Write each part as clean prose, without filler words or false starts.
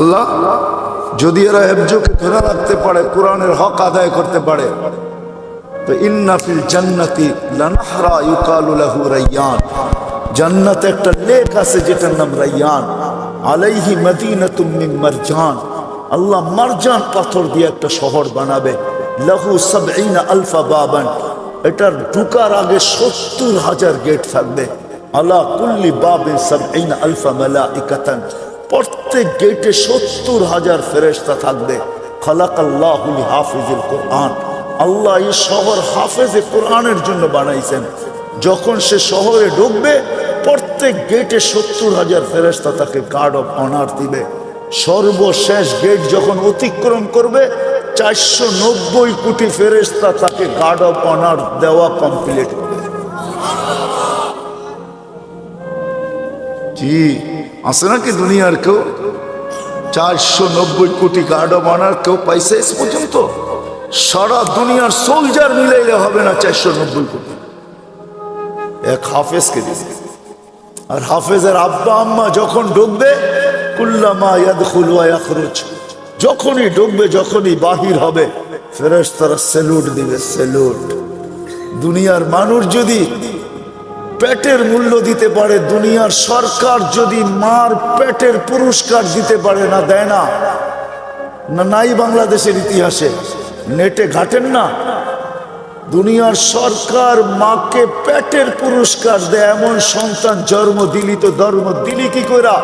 আল্লাহ যদি এরা হেফজকে ধরে রাখতে পারে, কোরআনের হক আদায় করতে পারে, তো ইন্না ফিল জান্নাতি লানাহরা ইউকালু লাহু রায়্যান, জান্নাতে একটা লেক আছে যেটার নাম রায়্যান, আলাইহি মদিনাতুম মিন মারজান, আল্লাহ মারজান পাথর দিয়ে একটা শহর বানাবে, লাহু ৭০,০০০ বাবান, এটার ঢুকার আগে ৭০,০০০ গেট থাকবে, আলা কুল্লি বাবিন ৭০,০০০ মালাইকাতান, প্রত্যেক গেটে ৭০,০০০ ফেরেশতা থাকবে। খালাকাল্লাহু লিহাফিজিল কোরআন, আল্লাহ এই শহর হাফেজে কোরআনের জন্য বানাইছেন। যখন সে শহরে ঢুকবে প্রত্যেক গেটে ৭০,০০০ ফেরেশতা তাকে গার্ড অফ অনার দিবে। সর্বশেষ গেট যখন অতিক্রম করবে ৪৯০ কোটি ফেরেশতা তাকে গার্ড অফ অনার দেওয়া কমপ্লিট হবে। জি আছে নাকি দুনিয়ার কেউ ৪৯০ কোটি গার্ড অফ অনার কেউ পাইছে এস পর্যন্ত? সারা দুনিয়ার সোলজার মিলাইলে হবে না ৪৯০ কোটি, এক হাফেজকে দিছে। আর হাফেজের আব্বা আম্মা যখন ঢুকবে, কুল্লামা ইয়াদখুলু ওয়া ইয়াখরুজ, যখনই ঢুকবে যখনই বাহির হবে ফেরেশতারা স্যালুট দিবে, স্যালুট। দুনিয়ার মানুষ যদি পেটের মূল্য দিতে পারে, দুনিয়ার সরকার যদি মার পেটের পুরস্কার দিতে পারে, না দেয় না, না নাই বাংলাদেশের ইতিহাসে নেটে ঘাটেন না, দুনিয়ার সরকার মাকে পেটের পুরস্কার দেয়, এমন সন্তান জন্ম দিলি তো ধর্ম দিলি কি কইরা?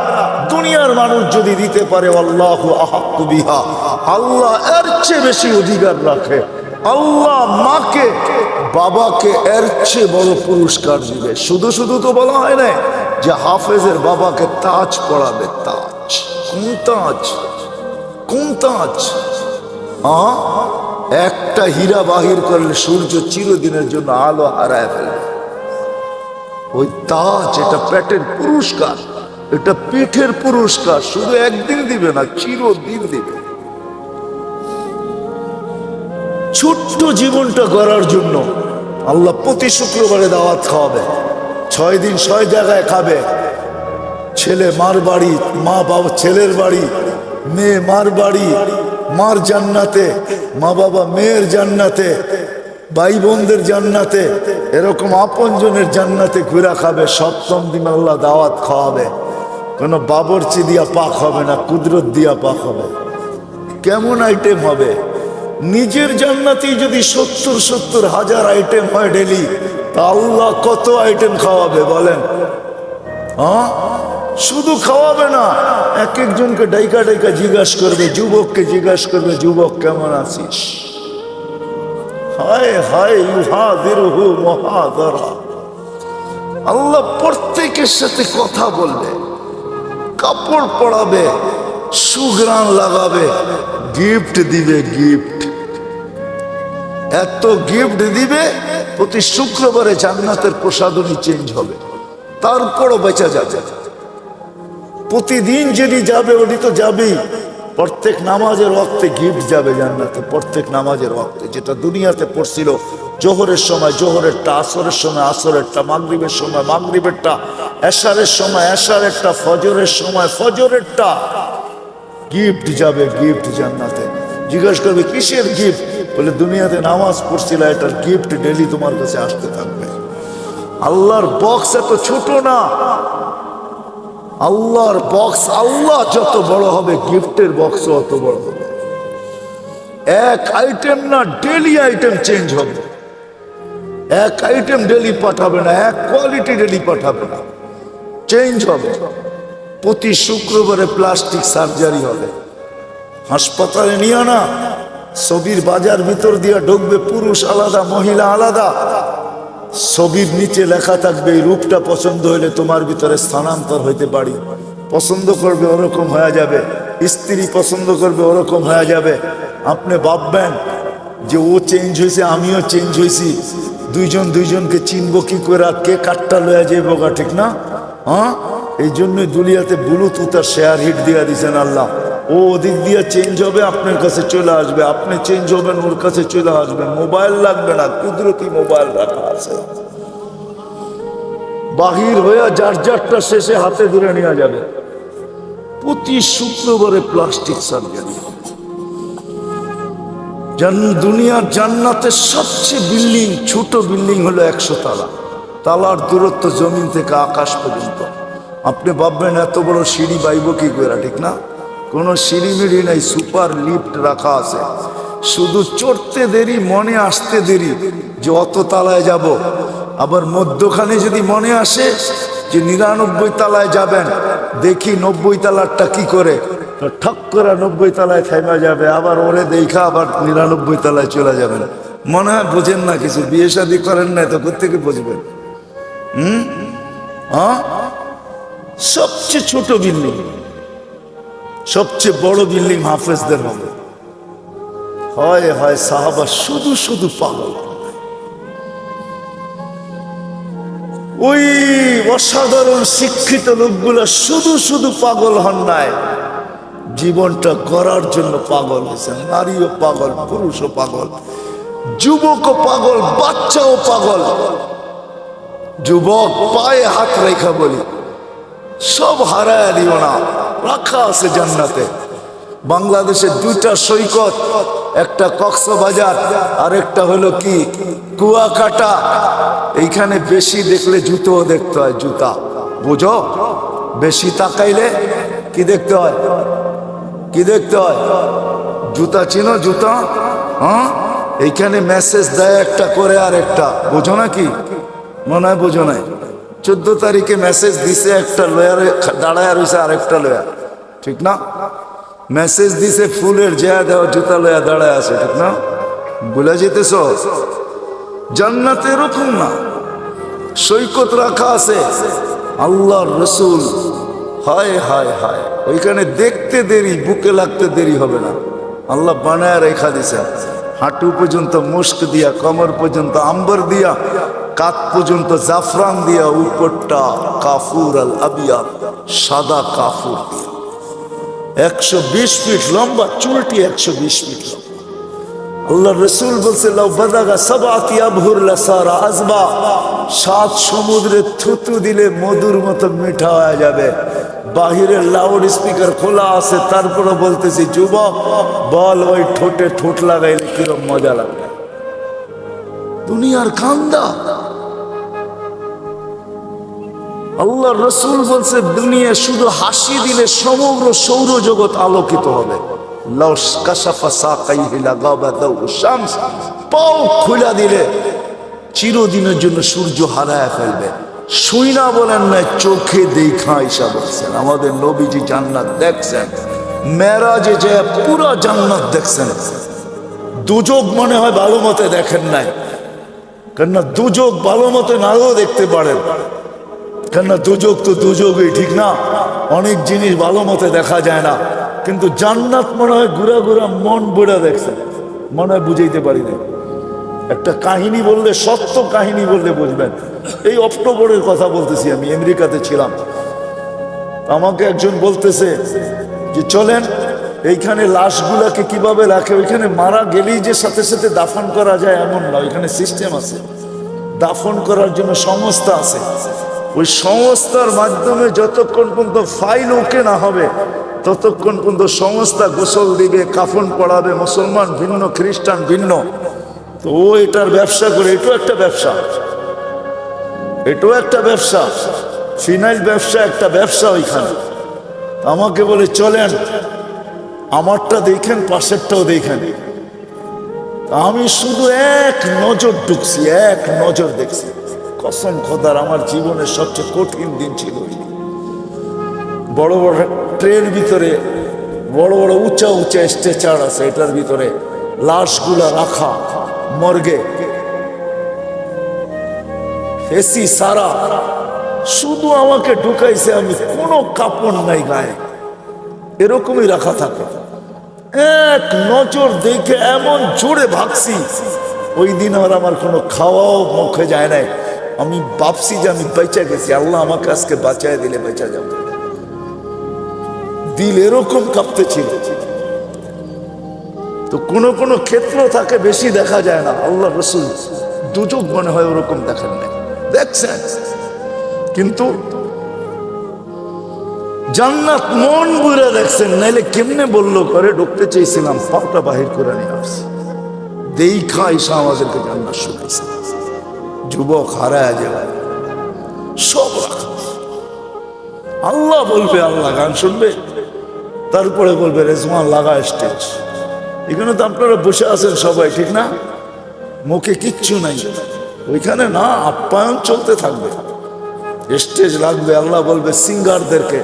দুনিয়ার মানুষ যদি দিতে পারে, আল্লাহু আহাক্কু বিহা, আল্লাহ এর চেয়ে বেশি অধিকার রাখে। আল্লাহ মাকে বাবাকে এর চেয়ে বড় পুরস্কার দিবে। শুধু শুধু তো বলা হয় না যে হাফেজের বাবাকে তাজ পড়াবে, তাজ। কোন তাজ? কোন তাজ? একটা হীরা বাহির করলে সূর্য চিরদিনের জন্য আলো হারায় ফেলবে। ওই তাজ, এটা পেটের পুরস্কার, এটা পিঠের পুরস্কার, শুধু একদিন দিবে না, চিরদিন দিবে। ছোট্ট জীবনটা গড়ার জন্য আল্লাহ প্রতি শুক্রবারে দাওয়াত খাওয়াবে, ৬ দিন ৬ জায়গায় খাবে। ছেলে মার বাড়ি, মা বাবা ছেলের বাড়ি, মেয়ে মার বাড়ি, মার জান্নাতে, মা বাবা মেয়ের জান্নাতে, ভাই বোনদের জান্নাতে, এরকম আপনজনের জান্নাতে ঘুরা খাবে। ৭ম দিন আল্লাহ দাওয়াত খাওয়াবে, কোনো বাবরচি দিয়া পাক হবে না, কুদরত দিয়া পাক হবে। কেমন আইটেম হবে? নিজের জান্নাতেই যদি ৭০,০০০ আইটেম হয় ডেলি, তা আল্লাহ কত আইটেম খাওয়াবে বলেন? শুধু খাওয়াবে না, এক একজনকে ডাইকা ডাইকা জিজ্ঞাসা করবে, যুবককে জিজ্ঞাসা করবে, যুবক কেমন আছিস? হায় হায় ইউহাদিরুহু মুহাদারা, আল্লাহ প্রত্যেকের সাথে কথা বলবে, কাপড় পরাবে, সুঘ্রাণ লাগাবে, গিফট দিবে, গিফট। এত গিফট দিবে, প্রতি শুক্রবারে জান্নাতের প্রসাদনী চেঞ্জ হবে, তারপরও বেঁচে যাবে। প্রতিদিন যেটি যাবে ওটি তো যাবেই, প্রত্যেক নামাজের ওয়াক্তে গিফট যাবে জান্নাতে, প্রত্যেক নামাজের ওয়াক্তে। যেটা দুনিয়াতে পড়ছিল জোহরের সময় জোহরেরটা, আসরের সময় আসরেরটা, মাগরিবের সময় মাগরিবেরটা, এশারের সময় এশারেরটা, ফজরের সময় ফজরেরটা, গিফট যাবে, গিফট জান্নাতে। জিজ্ঞাসা করবে কিসের গিফট? বলে দুনিয়াতে নামাজ পড়ছিল, এটার গিফট ডেলি তোমার কাছে আসতে থাকবে। আল্লাহর বক্স এত ছোট না, আল্লাহর বক্স, আল্লাহ যত বড় হবে গিফটের বক্সও অত বড় হবে। এক আইটেম না, ডেলি আইটেম চেঞ্জ হবে। এক আইটেম ডেলি পাঠাবে না, এক কোয়ালিটি ডেলি পাঠাবে না, চেঞ্জ হবে। প্রতি শুক্রবারে প্লাস্টিক সার্জারি হবে। হাসপাতালে নিয়ে না, ছবির বাজার ভিতর দিয়ে ঢুকবে, পুরুষ আলাদা মহিলা আলাদা, ছবির নিচে লেখা থাকবে এই রূপটা পছন্দ হইলে তোমার ভিতরে স্থানান্তর হইতে পারি। পছন্দ করবে ওরকম হয়ে যাবে, স্ত্রী পছন্দ করবে ওরকম হয়ে যাবে। আপনি ভাববেন যে ও চেঞ্জ হয়েছে, আমিও চেঞ্জ হয়েছি, দুইজন দুইজনকে চিনবো কি করে, কে কাটটা লয়ে যাইব গা, ঠিক না? এই জন্যই দুনিয়াতে ব্লুটুথ আর শেয়ার হিট দিয়ে দিয়েছেন আল্লাহ। ও ওদিক দিয়ে চেঞ্জ হবে, আপনার কাছে চলে আসবে, আপনি চেঞ্জ হবেন, ওর কাছে চলে আসবেন। মোবাইল লাগবে না, কুদরতি মোবাইল রাখা আছে, বাহির হইয়া যার যারটা শেষে হাতে ধরে নিয়ে যাবে। প্রতি শুক্রবারে প্লাস্টিক সার্জারি। দুনিয়ার জান্নাতের সবচেয়ে বিল্ডিং, ছোট বিল্ডিং হলো 100 তালা। তালার দূরত্ব জমিন থেকে আকাশ পর্যন্ত। আপনি ভাববেন এত বড় সিঁড়ি বাইব কি করে, ঠিক না? কোনো সিঁড়ি মিড়ি নাই, সুপার লিফট রাখা আছে। শুধু চড়তে দেরি, মনে আসতে দেরি যে অত তালায় যাব। আবার মধ্যখানে যদি মনে আসে যে 99 তালায় যাবেন, দেখি 90 তালারটা কি করে, ঠক করে 90 তালায় থেমে যাবে। আবার ওরে দেখা আবার 99 তালায় চলে যাবেন। মনে হয় বোঝেন না কিছু, বিয়ে শাদী করেন না, তো কোথেকে বুঝবেন? সবচেয়ে ছোট বিল্ডিং, সবচেয়ে বড় বিল্ডিং হাফেজদের হবে। হয় হয় সাহাবা শুধু শুধু পাগল। ওই অসাধারণ শিক্ষিত লোকগুলো শুধু শুধু পাগল হন নাই, জীবনটা গড়ার জন্য পাগল হয়েছে। নারীও পাগল, পুরুষও পাগল, যুবকও পাগল, বাচ্চাও পাগল। যুবক পায়ে হাত রেখা বলি, সব হারায় দিও না, রাখা আছে জান্নাতে। বাংলাদেশের 2টা সৈকত, একটা কক্সবাজার আর একটা হলো কি কুয়াকাটা। এইখানে বেশি দেখলে জুতোও দেখতে হয়, জুতা বুঝো। বেশি তাকাইলে কি দেখতে হয়, কি দেখতে হয়? জুতা চিনো? জুতা, হ্যাঁ। এইখানে মেসেজ দেয় একটা করে আর একটা, বোঝো না কি? মনে হয় বোঝো নাই। 14 তারিখে মেসেজ দিছে, একটা লয়ারে দাঁড়ায় রয়েছে আর একটা লয়া, ঠিক না? মেসেজ দিছে ফুলের জেয়া দেওয়া, জুতা লয়া দাঁড়ায় আছে, ঠিক না? ভুলে যেতেছ? জান্নাতে এরকম না, সৈকত রাখা আছে। আল্লাহর রসুল, হায় হায় হায়, ওইখানে দেখতে দেরি, বুকে লাগতে দেরি হবে না। আল্লাহ বানায় রেখা দিছে, হাঁটু পর্যন্ত মুস্ক দিয়া, কমর পর্যন্ত আম্বর দিয়া, কাত পর্যন্ত জাফরান দিয়া, উপরটা কাফুর আল আবিয়া, সাদা কাফুর দিয়া। 120 ফিট লম্বা, চুলটি 120 ফিট লম্বা। আল্লাহ রসুল বলছে, লাউ বাদাগা সাবাতি আবহুর লাসারা আজবা, 7 সমুদ্রে থুতু দিলে মধুর মতো মিঠা হয়ে যাবে। বাহিরের লাউড স্পিকার খোলা আছে, তারপরে বলতেছি যুবক বল, ওই ঠোঁটে ঠোঁট লাগাইলে কিরম মজা লাগবে। দুনিয়ার কান্দা। আল্লাহ রসুল বলছে, দুনিয়া শুধু হাসি দিলে সমগ্র সৌরজগৎ আলোকিত হবে। পাও খুলা দিলে চিরদিনের জন্য সূর্য হারায় ফেলবে। শুই না বলেন না, চোখে দেখা ঈশা বলছেন। আমাদের নবীজি জান্নাত দেখছেন, মেরাজে যে পুরা জান্নাত দেখছেন। দুজক মনে হয় ভালো মতে দেখেন নাই, কেননা দুজক ভালো মতে নাও দেখতে পারেন, কেননা দুজক তো দুজকই, ঠিক না? অনেক জিনিস ভালো মতে দেখা যায় না, কিন্তু জান্নাত মনে হয় ঘুরা ঘুরা মন বুড়া দেখছেন, মনে হয় বুঝাইতে পারি না। একটা কাহিনী বললে, সত্য কাহিনী বললে বুঝবেন। এই অক্টোবরের কথা বলতেছি, আমি আমেরিকাতে ছিলাম। আমাকে একজন বলতেছে যে চলেন, এইখানে লাশগুলাকে কিভাবে রাখে, ওইখানে মারা গেলেই যে সাথে সাথে দাফন করা যায় এমন না, ওইখানে সিস্টেম আছে, দাফন করার জন্য সংস্থা আছে। ওই সংস্থার মাধ্যমে যতক্ষণ পর্যন্ত ফাইল ওকে না হবে, ততক্ষণ পর্যন্ত সংস্থা গোসল দিবে, কাফন পড়াবে। মুসলমান ভিন্ন, খ্রিস্টান ভিন্ন, তো ও এটার ব্যবসা করে। এটাও একটা ব্যবসা, এটাও একটা ব্যবসা, ফিনাইল ব্যবসা, একটা ব্যবসা ওইখানে। আমাকে বলে চলেন, আমারটা দেখেন, পাশেরটাও দেখেন। আমি শুধু এক নজর ঢুকছি, এক নজর দেখছি। কসম খোদার, আমার জীবনের সবচেয়ে কঠিন দিন ছিল। বড় বড় ট্রের ভিতরে বড় বড় উঁচা উঁচা স্ট্রেচার আছে, এটার ভিতরে লাশগুলা রাখা মর্গে, এসি সারা, শুধু আমাকে ঢুকাইছে। আমি কোনো কাপড় নাই গায়ে, এরকমই রাখা থাকে। এক নজর দেখে এমন জোরে ভাগছি, ওই দিন আর আমার কোনো খাওয়াও মুখে যায় নাই। আমি ভাবছি যে আমি বেঁচে গেছি, আল্লাহ আমাকে আজকে বাঁচায় দিলে বেঁচে যাবো। দিল এরকম কাঁপতেছিল। তো কোনো কোনো ক্ষেত্র থাকে বেশি দেখা যায় না। আল্লাহ রসুল দুজক মনে হয় ওরকম দেখেন না, দেখছেন। কিন্তু জান্নাত মন বুড়ে দেখছেন, নাইলে কেমনে বললো করে ঢুকতে চেয়েছিলাম, পাটা বাহির করে নিয়ে আসছে। দেখা এসে আমাদেরকে জান্নাত শুনাইছে। যুবক হারায় যাবে সব রাখা। আল্লাহ বলবে, আল্লাহ গান শুনবে, তারপরে বলবে রেজওয়ান লাগা স্টেজ। এখানে তো আপনারা বসে আছেন সবাই, ঠিক না? মুখে কিচ্ছু নাই, ওইখানে না আপ্যায়ন চলতে থাকবে। স্টেজ লাগবে, আল্লাহ বলবে সিঙ্গারদেরকে,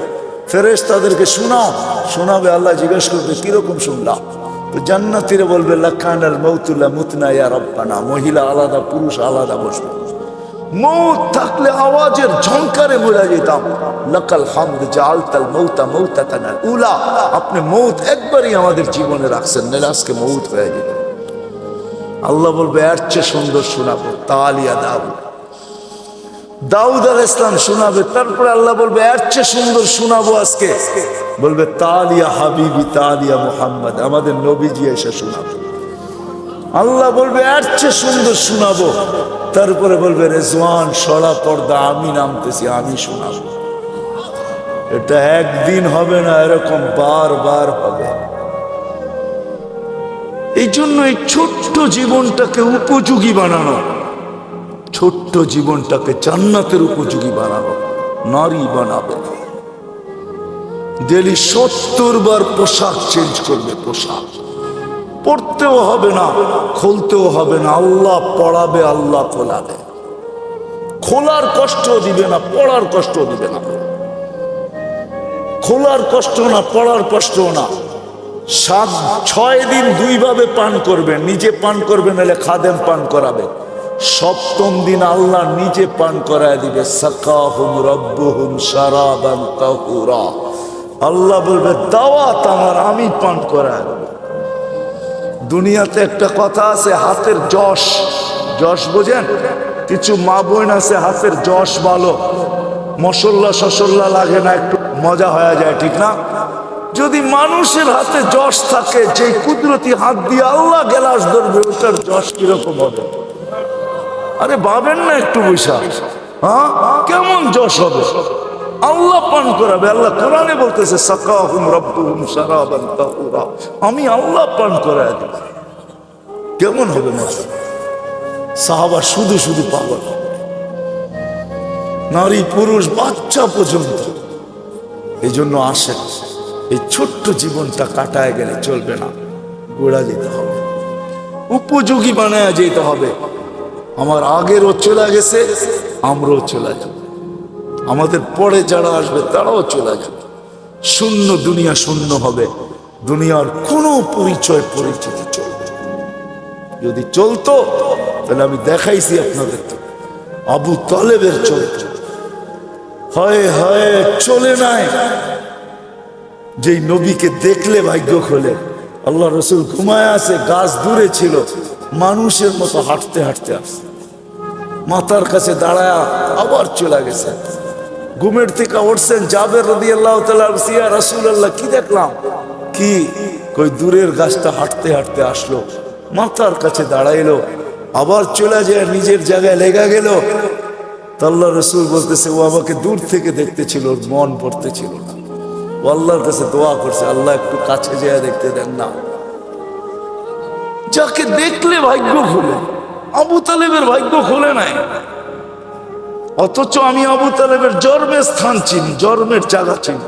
ফেরেশতাদেরকে শোনাবে। আল্লাহ জিজ্ঞেস করবে কিরকম শুনলাম? তো জান্নাতীরা বলবে লাকানাল মাউতুলা মুতনা ইয়া রাব্বানা। মহিলা আলাদা, পুরুষ আলাদা বসবে। মৌত থাকলে আওয়াজের ঝংকারে মরে যেতাম। লাকাল হামদ জাআলতাল মাউতা মাউতাতানাল উলা। আপনি মৌত একবারই আমাদের জীবনে রাখছেন, নাহলে আজকে মৌত হয়ে যেত। আল্লাহ বলবে এর চেয়ে সুন্দর শোনাবো, তালিয়া দাউদ। দাউদ আলাইহিস সালাম শোনাবে, তারপরে আল্লাহ বলবে এর চেয়ে সুন্দর শোনাবো আজকে। বলবে তালিয়া হাবিবি তালিয়া মুহাম্মদ, আমাদের নবীজি এসে শোনাবে। আল্লাহ বলবে এর চেয়ে সুন্দর শোনাবো, তারপরে বলবে রেজওয়ান সরা পর্দা, আমি নামতেছি, আমি শোনাবো। এটা একদিন হবে না, এরকম বারবার হবে। এই জন্য এই ছোট্ট জীবনটাকে উপযোগী বানানো, ছোট্ট জীবনটাকে জান্নাতের উপযোগী বানানো। নারী বানাবে, ডেলি 70 বার পোশাক চেঞ্জ করবে। পোশাক পড়তেও হবে না, খুলতেও হবে না, আল্লাহ পড়াবে, আল্লাহ খোলাবে। খোলার কষ্ট দিবে না, পড়ার কষ্ট দিবে না। খোলার কষ্ট না, পড়ার কষ্ট না। 6 দিন 2 ভাবে পান করবেন, নিজে পান করবেন, নাহলে খাদেম পান করাবে। 7ম দিন আল্লাহ নিজে পান করায় দিবে। সাকাহুম রাব্বুহুম শারাবান তাহুরা। আল্লাহ বলবে দাওয়াত আমার, আমি পান করায় দেব। দুনিয়াতে একটা কথা আছে, হাতের যশ। যশ বোঝেন? কিছু মা বোন আছে হাতের যশ ভালো, মশল্লা শসল্লা লাগে না, একটু মজা হয়ে যায়, ঠিক না? যদি মানুষের হাতে যশ থাকে, যে কুদরতি হাত দিয়ে আল্লাহ গেলাস ধরবে, ওটার যশ কিরকম হবে? আরে ভাবেন না একটু বৈশা, হ্যাঁ কেমন যশ হবে? আল্লাহ পান করাবে। আল্লাহ কোরআনে বলতেছে সাকাহুম রাব্বুহুম শারাবান তাহুরা, আমি আল্লাহ পান করায় দেব। কেমন হবে মজা? সাহাবা শুধু শুধু পাগল, নারী পুরুষ বাচ্চা পর্যন্ত। এই জন্য আসেন, এই ছোট্ট জীবনটা কাটায় গেলে চলবে না, গোড়া যেতে হবে, উপযোগী বানায় যেতে হবে। আমার আগেরও চলে গেছে, আমরাও চলে যাব, আমাদের পরে যারা আসবে তারাও চলে যাবে। শূন্য দুনিয়া শূন্য হবে, দুনিয়ার কোনো পরিচয় পরিচিতি চলবে। যদি চলতো তাহলে আমি দেখাইছি আপনাদেরকে, আবু তালেবের চরিত্র। হয় হয় চলে নাই, যেই নবীকে দেখলে ভাগ্য খোলে। আল্লাহ রসুল ঘুমায় আছে, গাছ দূরে ছিল, মানুষের মতো হাঁটতে হাঁটতে আসছে, মাথার কাছে দাঁড়ায় আবার চলে গেছে। ঘুমের থেকে উঠছেন, জাবের রাদিয়াল্লাহু তাআলা, ইয়া রাসূলুল্লাহ কি দেখলাম? কি কই দূরের গাছটা হাঁটতে হাঁটতে আসলো, মাথার কাছে দাঁড়াইলো, আবার চলে যায় নিজের জায়গায় লেগে গেল। আল্লাহ রসুল বলতেছে ও আমাকে দূর থেকে দেখতেছিল, ওর মন পড়তেছিল না। ও আল্লাহর কাছে দোয়া করছে, আল্লাহ একটু কাছে যেয়ে দেখতে দেন না। যাকে দেখলে ভাগ্য খুলে, আবু তালেবের ভাগ্য খুলে নাই। অথচ আমি আবু তালেবের জন্মের স্থান চিনি, জন্মের জায়গা চিনি।